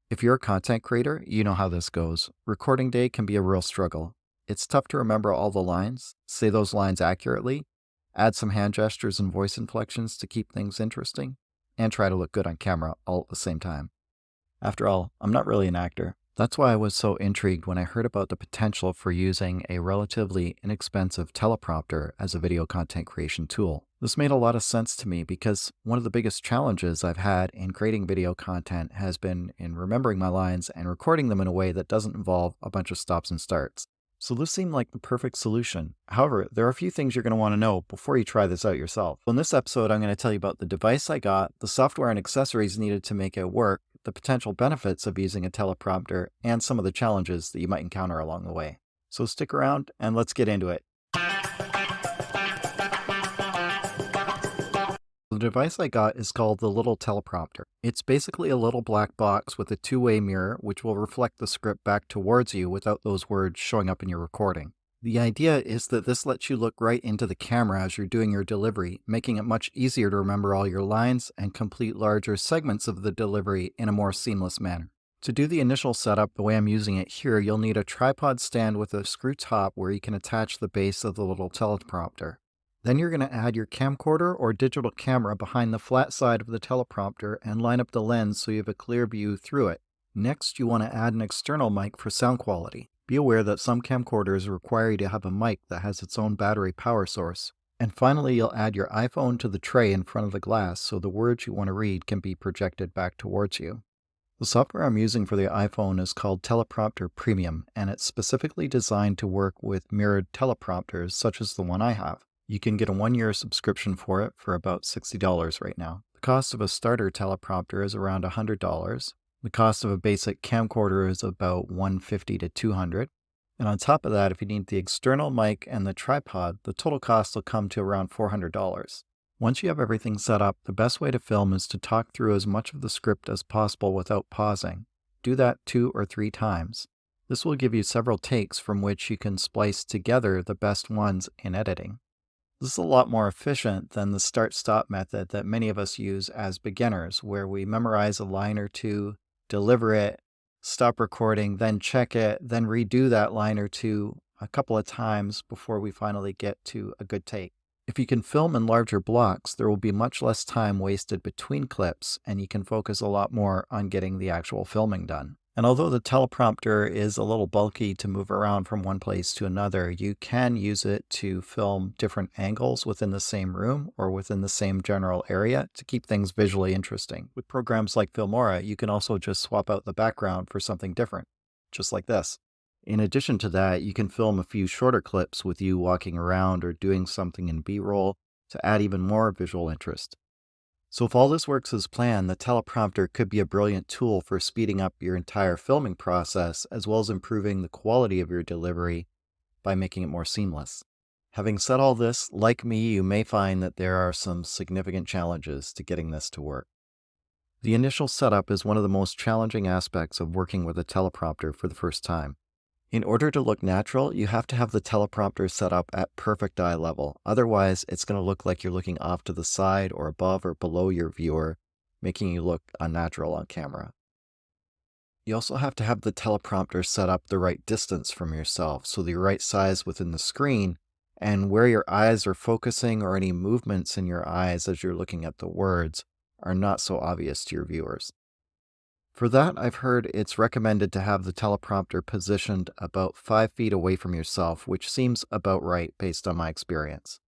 If you're a content creator, you know how this goes. Recording day can be a real struggle. It's tough to remember all the lines, say those lines accurately, add some hand gestures and voice inflections to keep things interesting, and try to look good on camera all at the same time. After all, I'm not really an actor. That's why I was so intrigued when I heard about the potential for using a relatively inexpensive teleprompter as a video content creation tool. This made a lot of sense to me because one of the biggest challenges I've had in creating video content has been in remembering my lines and recording them in a way that doesn't involve a bunch of stops and starts. So this seemed like the perfect solution. However, there are a few things you're going to want to know before you try this out yourself. In this episode, I'm going to tell you about the device I got, the software and accessories needed to make it work, the potential benefits of using a teleprompter, and some of the challenges that you might encounter along the way. So stick around and let's get into it. The device I got is called the little teleprompter. It's basically a little black box with a two-way mirror which will reflect the script back towards you without those words showing up in your recording. The idea is that this lets you look right into the camera as you're doing your delivery, making it much easier to remember all your lines and complete larger segments of the delivery in a more seamless manner. To do the initial setup the way I'm using it here, you'll need a tripod stand with a screw top where you can attach the base of the little teleprompter. Then you're going to add your camcorder or digital camera behind the flat side of the teleprompter and line up the lens so you have a clear view through it. Next, you want to add an external mic for sound quality. Be aware that some camcorders require you to have a mic that has its own battery power source. And finally, you'll add your iPhone to the tray in front of the glass so the words you want to read can be projected back towards you. The software I'm using for the iPhone is called Teleprompter Premium, and it's specifically designed to work with mirrored teleprompters such as the one I have. You can get a 1-year subscription for it for about $60 right now. The cost of a starter teleprompter is around $100. The cost of a basic camcorder is about $150 to $200. And on top of that, if you need the external mic and the tripod, the total cost will come to around $400. Once you have everything set up, the best way to film is to talk through as much of the script as possible without pausing. Do that 2 or 3 times. This will give you several takes from which you can splice together the best ones in editing. This is a lot more efficient than the start-stop method that many of us use as beginners, where we memorize a line or two, deliver it, stop recording, then check it, then redo that line or two a couple of times before we finally get to a good take. If you can film in larger blocks, there will be much less time wasted between clips, and you can focus a lot more on getting the actual filming done. And although the teleprompter is a little bulky to move around from one place to another, you can use it to film different angles within the same room or within the same general area to keep things visually interesting. With programs like Filmora, you can also just swap out the background for something different, just like this. In addition to that, you can film a few shorter clips with you walking around or doing something in B-roll to add even more visual interest. So if all this works as planned, the teleprompter could be a brilliant tool for speeding up your entire filming process as well as improving the quality of your delivery by making it more seamless. Having said all this, like me, you may find that there are some significant challenges to getting this to work. The initial setup is one of the most challenging aspects of working with a teleprompter for the first time. In order to look natural, you have to have the teleprompter set up at perfect eye level. Otherwise, it's going to look like you're looking off to the side or above or below your viewer, making you look unnatural on camera. You also have to have the teleprompter set up the right distance from yourself, so the right size within the screen, and where your eyes are focusing or any movements in your eyes as you're looking at the words are not so obvious to your viewers. For that, I've heard it's recommended to have the teleprompter positioned about 5 feet away from yourself, which seems about right based on my experience.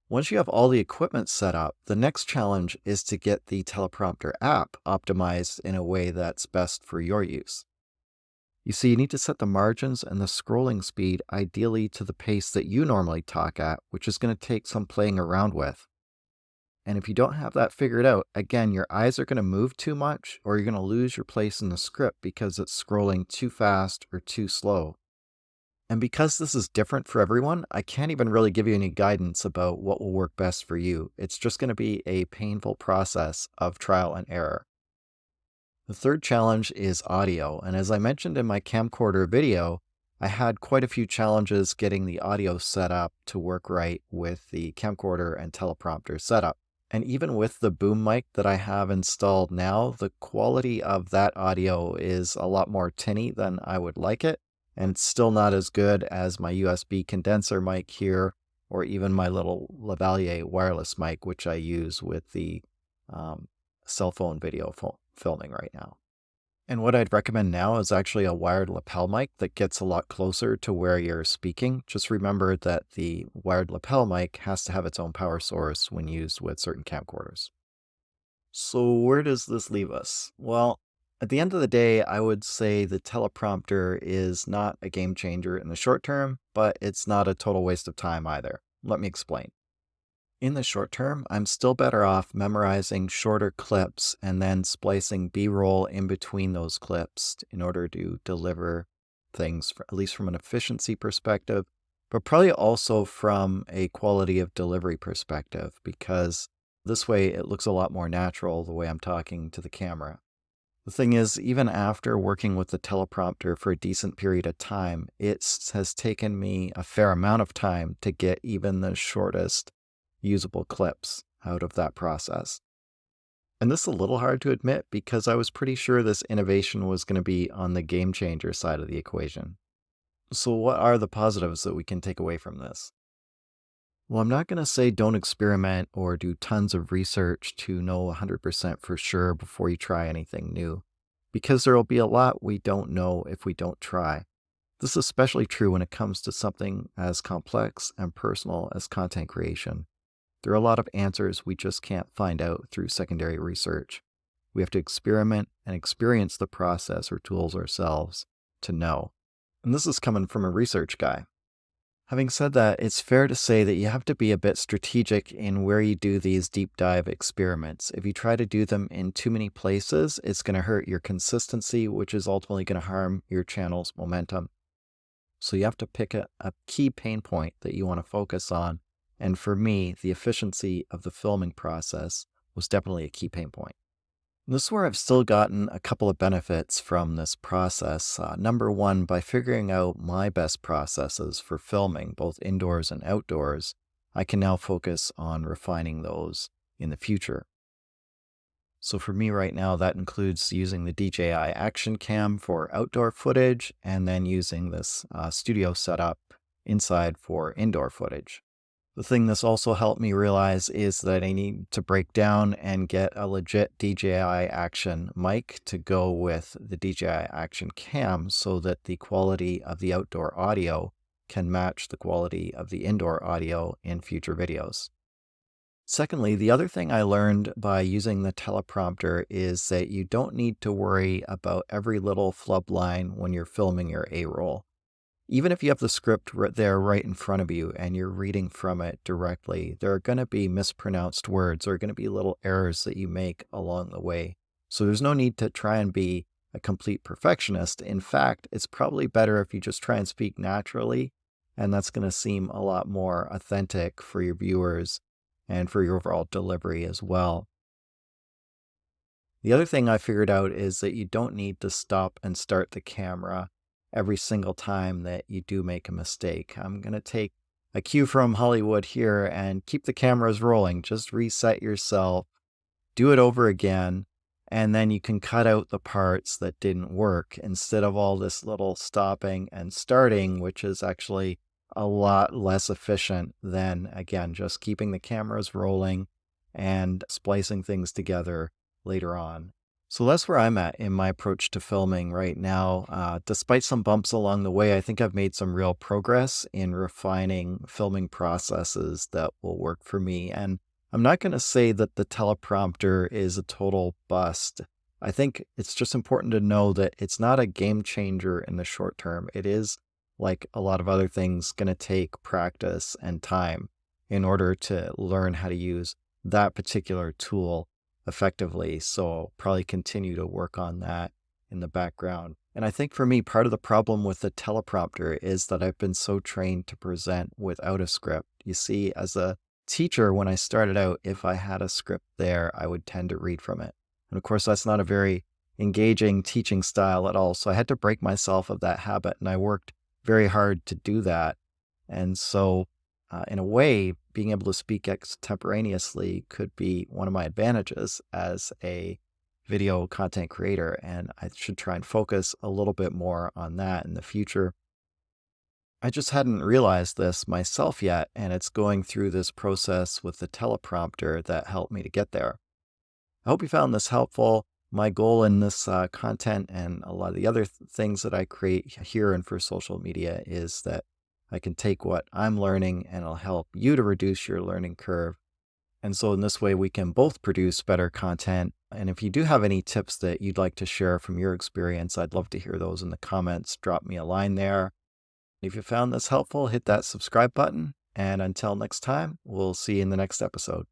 Once you have all the equipment set up, the next challenge is to get the teleprompter app optimized in a way that's best for your use. You see, you need to set the margins and the scrolling speed ideally to the pace that you normally talk at, which is going to take some playing around with. And if you don't have that figured out, again, your eyes are going to move too much or you're going to lose your place in the script because it's scrolling too fast or too slow. And because this is different for everyone, I can't even really give you any guidance about what will work best for you. It's just going to be a painful process of trial and error. The third challenge is audio. And as I mentioned in my camcorder video, I had quite a few challenges getting the audio set up to work right with the camcorder and teleprompter setup. And even with the boom mic that I have installed now, the quality of that audio is a lot more tinny than I would like it. And it's still not as good as my USB condenser mic here, or even my little lavalier wireless mic, which I use with the um, cell phone video filming right now. And what I'd recommend now is actually a wired lapel mic that gets a lot closer to where you're speaking. Just remember that the wired lapel mic has to have its own power source when used with certain camcorders. So where does this leave us? Well, at the end of the day, I would say the teleprompter is not a game changer in the short term, but it's not a total waste of time either. Let me explain. In the short term, I'm still better off memorizing shorter clips and then splicing B-roll in between those clips in order to deliver things, at least from an efficiency perspective, but probably also from a quality of delivery perspective, because this way it looks a lot more natural the way I'm talking to the camera. The thing is, even after working with the teleprompter for a decent period of time, has taken me a fair amount of time to get even the shortest usable clips out of that process. And this is a little hard to admit because I was pretty sure this innovation was going to be on the game changer side of the equation. So what are the positives that we can take away from this? Well, I'm not going to say don't experiment or do tons of research to know 100% for sure before you try anything new, because there will be a lot we don't know if we don't try. This is especially true when it comes to something as complex and personal as content creation. There are a lot of answers we just can't find out through secondary research. We have to experiment and experience the process or tools ourselves to know. And this is coming from a research guy. Having said that, it's fair to say that you have to be a bit strategic in where you do these deep dive experiments. If you try to do them in too many places, it's going to hurt your consistency, which is ultimately going to harm your channel's momentum. So you have to pick a key pain point that you want to focus on. And for me, the efficiency of the filming process was definitely a key pain point. This is where I've still gotten a couple of benefits from this process. Number one, by figuring out my best processes for filming, both indoors and outdoors, I can now focus on refining those in the future. So for me right now, that includes using the DJI Action Cam for outdoor footage and then using this studio setup inside for indoor footage. The thing this also helped me realize is that I need to break down and get a legit DJI Action mic to go with the DJI Action Cam so that the quality of the outdoor audio can match the quality of the indoor audio in future videos. Secondly, the other thing I learned by using the teleprompter is that you don't need to worry about every little flub line when you're filming your A-roll. Even if you have the script there right in front of you and you're reading from it directly, there are going to be mispronounced words. There are going to be little errors that you make along the way. So there's no need to try and be a complete perfectionist. In fact, it's probably better if you just try and speak naturally, and that's going to seem a lot more authentic for your viewers and for your overall delivery as well. The other thing I figured out is that you don't need to stop and start the camera every single time that you do make a mistake. I'm going to take a cue from Hollywood here and keep the cameras rolling. Just reset yourself, do it over again, and then you can cut out the parts that didn't work instead of all this little stopping and starting, which is actually a lot less efficient than, again, just keeping the cameras rolling and splicing things together later on. So that's where I'm at in my approach to filming right now. Despite some bumps along the way, I think I've made some real progress in refining filming processes that will work for me. And I'm not going to say that the teleprompter is a total bust. I think it's just important to know that it's not a game changer in the short term. It is, like a lot of other things, going to take practice and time in order to learn how to use that particular tool effectively. So I'll probably continue to work on that in the background. And I think for me, part of the problem with the teleprompter is that I've been so trained to present without a script. You see, as a teacher, when I started out, if I had a script there, I would tend to read from it. And of course, that's not a very engaging teaching style at all. So I had to break myself of that habit, and I worked very hard to do that. And so in a way, being able to speak extemporaneously could be one of my advantages as a video content creator, and I should try and focus a little bit more on that in the future. I just hadn't realized this myself yet, and it's going through this process with the teleprompter that helped me to get there. I hope you found this helpful. My goal in this content and a lot of the other things that I create here and for social media is that I can take what I'm learning and it'll help you to reduce your learning curve. And so in this way, we can both produce better content. And if you do have any tips that you'd like to share from your experience, I'd love to hear those in the comments. Drop me a line there. If you found this helpful, hit that subscribe button. And until next time, we'll see you in the next episode.